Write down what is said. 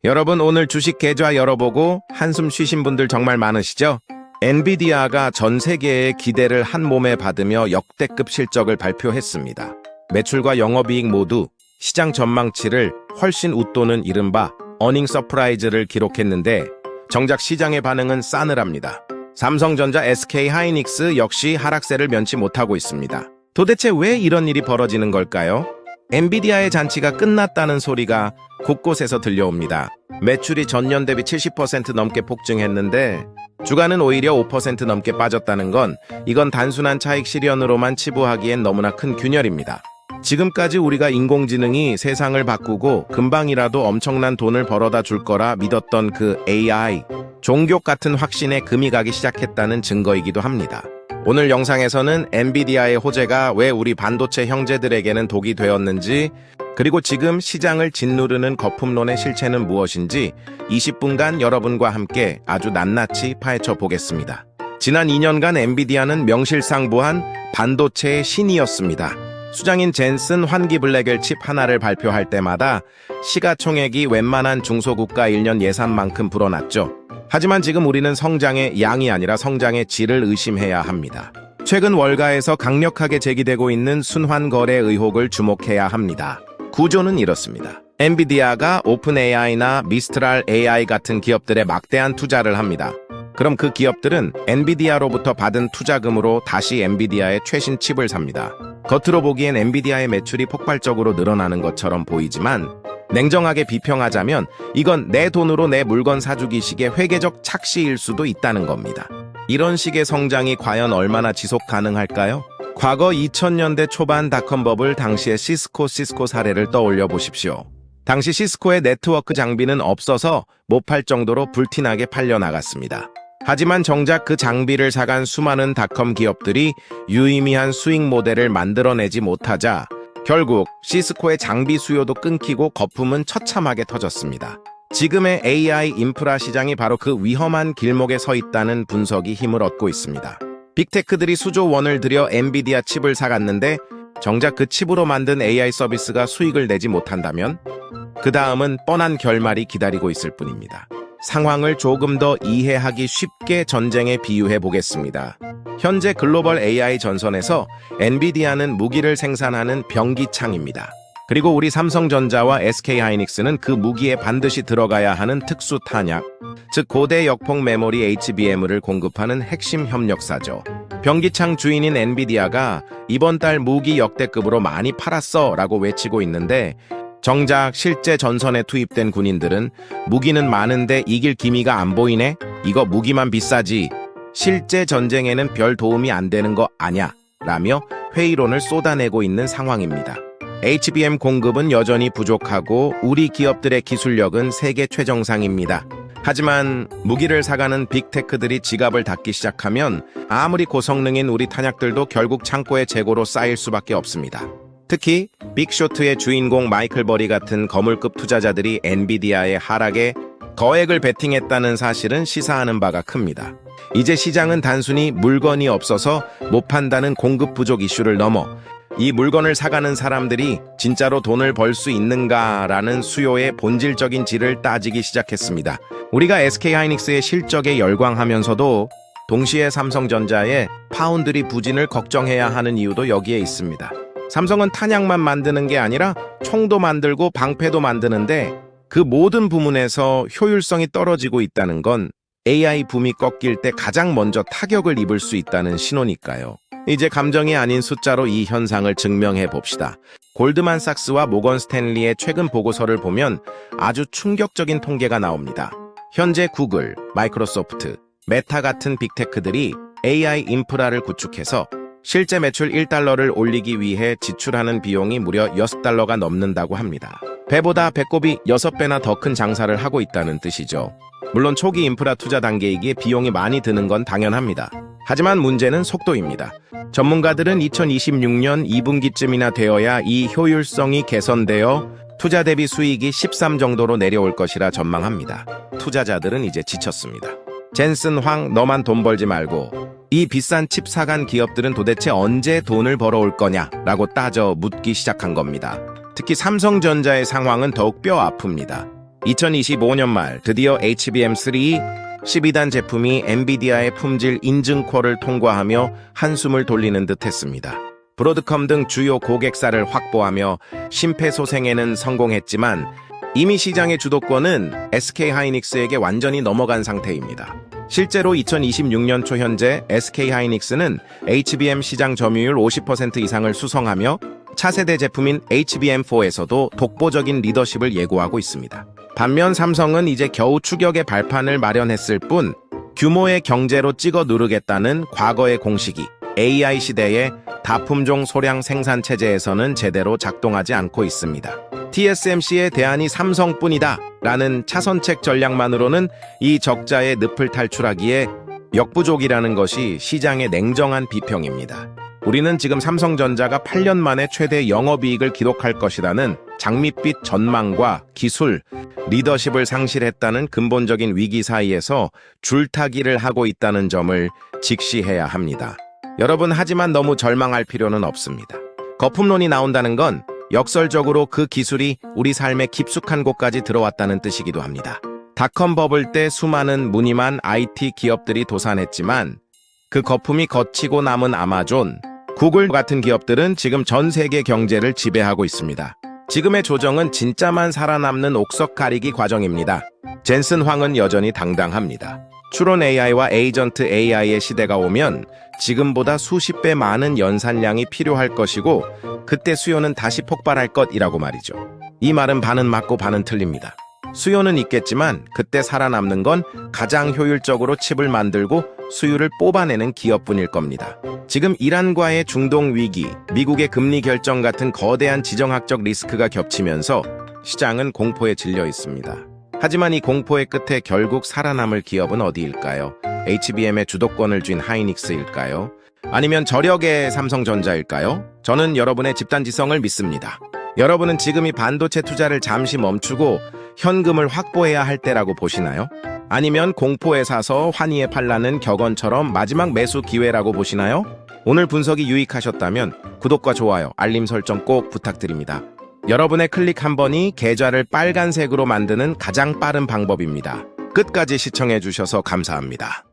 여러분 오늘 주식 계좌 열어보고 한숨 쉬신 분들 정말 많으시죠? 엔비디아가 전 세계의 기대를 한 몸에 받으며 역대급 실적을 발표했습니다. 매출과 영업이익 모두 시장 전망치를 훨씬 웃도는 이른바 어닝 서프라이즈를 기록했는데 정작 시장의 반응은 싸늘합니다. 삼성전자, SK하이닉스 역시 하락세를 면치 못하고 있습니다. 도대체 왜 이런 일이 벌어지는 걸까요? 엔비디아의 잔치가 끝났다는 소리가 곳곳에서 들려옵니다. 매출이 전년 대비 70% 넘게 폭증했는데 주가는 오히려 5% 넘게 빠졌다는 건 이건 단순한 차익 실현으로만 치부하기엔 너무나 큰 균열입니다. 지금까지 우리가 인공지능이 세상을 바꾸고 금방이라도 엄청난 돈을 벌어다 줄 거라 믿었던 그 AI, 종교 같은 확신에 금이 가기 시작했다는 증거이기도 합니다. 오늘 영상에서는 엔비디아의 호재가 왜 우리 반도체 형제들에게는 독이 되었는지, 그리고 지금 시장을 짓누르는 거품론의 실체는 무엇인지 20분간 여러분과 함께 아주 낱낱이 파헤쳐 보겠습니다. 지난 2년간 엔비디아는 명실상부한 반도체의 신이었습니다. 수장인 젠슨 환기블랙엘 칩 하나를 발표할 때마다 시가총액이 웬만한 중소국가 1년 예산만큼 불어났죠. 하지만 지금 우리는 성장의 양이 아니라 성장의 질을 의심해야 합니다. 최근 월가에서 강력하게 제기되고 있는 순환거래 의혹을 주목해야 합니다. 구조는 이렇습니다. 엔비디아가 오픈 AI나 미스트랄 AI 같은 기업들에 막대한 투자를 합니다. 그럼 그 기업들은 엔비디아로부터 받은 투자금으로 다시 엔비디아의 최신 칩을 삽니다. 겉으로 보기엔 엔비디아의 매출이 폭발적으로 늘어나는 것처럼 보이지만 냉정하게 비평하자면 이건 내 돈으로 내 물건 사주기 식의 회계적 착시일 수도 있다는 겁니다. 이런 식의 성장이 과연 얼마나 지속 가능할까요? 과거 2000년대 초반 닷컴 버블 당시의 시스코 사례를 떠올려 보십시오. 당시 시스코의 네트워크 장비는 없어서 못 팔 정도로 불티나게 팔려나갔습니다. 하지만 정작 그 장비를 사간 수많은 닷컴 기업들이 유의미한 수익 모델을 만들어내지 못하자 결국 시스코의 장비 수요도 끊기고 거품은 처참하게 터졌습니다. 지금의 AI 인프라 시장이 바로 그 위험한 길목에 서 있다는 분석이 힘을 얻고 있습니다. 빅테크들이 수조 원을 들여 엔비디아 칩을 사갔는데 정작 그 칩으로 만든 AI 서비스가 수익을 내지 못한다면 그 다음은 뻔한 결말이 기다리고 있을 뿐입니다. 상황을 조금 더 이해하기 쉽게 전쟁에 비유해 보겠습니다. 현재 글로벌 AI 전선에서 엔비디아는 무기를 생산하는 병기창입니다. 그리고 우리 삼성전자와 SK하이닉스는 그 무기에 반드시 들어가야 하는 특수 탄약, 즉 고대 역폭 메모리 HBM을 공급하는 핵심 협력사죠. 병기창 주인인 엔비디아가 이번 달 무기 역대급으로 많이 팔았어 라고 외치고 있는데 정작 실제 전선에 투입된 군인들은 무기는 많은데 이길 기미가 안 보이네? 이거 무기만 비싸지. 실제 전쟁에는 별 도움이 안 되는 거 아냐? 라며 회의론을 쏟아내고 있는 상황입니다. HBM 공급은 여전히 부족하고 우리 기업들의 기술력은 세계 최정상입니다. 하지만 무기를 사가는 빅테크들이 지갑을 닫기 시작하면 아무리 고성능인 우리 탄약들도 결국 창고의 재고로 쌓일 수밖에 없습니다. 특히 빅쇼트의 주인공 마이클 버리 같은 거물급 투자자들이 엔비디아의 하락에 거액을 베팅했다는 사실은 시사하는 바가 큽니다. 이제 시장은 단순히 물건이 없어서 못 판다는 공급 부족 이슈를 넘어 이 물건을 사가는 사람들이 진짜로 돈을 벌 수 있는가라는 수요의 본질적인 질을 따지기 시작했습니다. 우리가 SK하이닉스의 실적에 열광하면서도 동시에 삼성전자의 파운드리 부진을 걱정해야 하는 이유도 여기에 있습니다. 삼성은 탄약만 만드는 게 아니라 총도 만들고 방패도 만드는데 그 모든 부문에서 효율성이 떨어지고 있다는 건 AI 붐이 꺾일 때 가장 먼저 타격을 입을 수 있다는 신호니까요. 이제 감정이 아닌 숫자로 이 현상을 증명해 봅시다. 골드만삭스와 모건 스탠리의 최근 보고서를 보면 아주 충격적인 통계가 나옵니다. 현재 구글, 마이크로소프트, 메타 같은 빅테크들이 AI 인프라를 구축해서 실제 매출 1달러를 올리기 위해 지출하는 비용이 무려 6달러가 넘는다고 합니다. 배보다 배꼽이 6배나 더 큰 장사를 하고 있다는 뜻이죠. 물론 초기 인프라 투자 단계이기에 비용이 많이 드는 건 당연합니다. 하지만 문제는 속도입니다. 전문가들은 2026년 2분기쯤이나 되어야 이 효율성이 개선되어 투자 대비 수익이 13 정도로 내려올 것이라 전망합니다. 투자자들은 이제 지쳤습니다. 젠슨 황, 너만 돈 벌지 말고 이 비싼 칩 사간 기업들은 도대체 언제 돈을 벌어올 거냐라고 따져 묻기 시작한 겁니다. 특히 삼성전자의 상황은 더욱 뼈 아픕니다. 2025년 말 드디어 HBM3 12단 제품이 엔비디아의 품질 인증코를 통과하며 한숨을 돌리는 듯 했습니다. 브로드컴 등 주요 고객사를 확보하며 심폐소생에는 성공했지만 이미 시장의 주도권은 SK하이닉스에게 완전히 넘어간 상태입니다. 실제로 2026년 초 현재 SK하이닉스는 HBM 시장 점유율 50% 이상을 수성하며 차세대 제품인 HBM4에서도 독보적인 리더십을 예고하고 있습니다. 반면 삼성은 이제 겨우 추격의 발판을 마련했을 뿐 규모의 경제로 찍어 누르겠다는 과거의 공식이 AI 시대의 다품종 소량 생산 체제에서는 제대로 작동하지 않고 있습니다. TSMC의 대안이 삼성뿐이다 라는 차선책 전략만으로는 이 적자의 늪을 탈출하기에 역부족이라는 것이 시장의 냉정한 비평입니다. 우리는 지금 삼성전자가 8년 만에 최대 영업이익을 기록할 것이라는 장밋빛 전망과 기술, 리더십을 상실했다는 근본적인 위기 사이에서 줄타기를 하고 있다는 점을 직시해야 합니다. 여러분, 하지만 너무 절망할 필요는 없습니다. 거품론이 나온다는 건 역설적으로 그 기술이 우리 삶의 깊숙한 곳까지 들어왔다는 뜻이기도 합니다. 닷컴 버블 때 수많은 무늬만 IT 기업들이 도산했지만 그 거품이 거치고 남은 아마존, 구글 같은 기업들은 지금 전 세계 경제를 지배하고 있습니다. 지금의 조정은 진짜만 살아남는 옥석 가리기 과정입니다. 젠슨 황은 여전히 당당합니다. 추론 AI와 에이전트 AI의 시대가 오면 지금보다 수십 배 많은 연산량이 필요할 것이고 그때 수요는 다시 폭발할 것이라고 말이죠. 이 말은 반은 맞고 반은 틀립니다. 수요는 있겠지만 그때 살아남는 건 가장 효율적으로 칩을 만들고 수율을 뽑아내는 기업뿐일 겁니다. 지금 이란과의 중동 위기, 미국의 금리 결정 같은 거대한 지정학적 리스크가 겹치면서 시장은 공포에 질려 있습니다. 하지만 이 공포의 끝에 결국 살아남을 기업은 어디일까요? HBM의 주도권을 쥔 하이닉스일까요? 아니면 저력의 삼성전자일까요? 저는 여러분의 집단지성을 믿습니다. 여러분은 지금 이 반도체 투자를 잠시 멈추고 현금을 확보해야 할 때라고 보시나요? 아니면 공포에 사서 환희에 팔라는 격언처럼 마지막 매수 기회라고 보시나요? 오늘 분석이 유익하셨다면 구독과 좋아요, 알림 설정 꼭 부탁드립니다. 여러분의 클릭 한 번이 계좌를 빨간색으로 만드는 가장 빠른 방법입니다. 끝까지 시청해주셔서 감사합니다.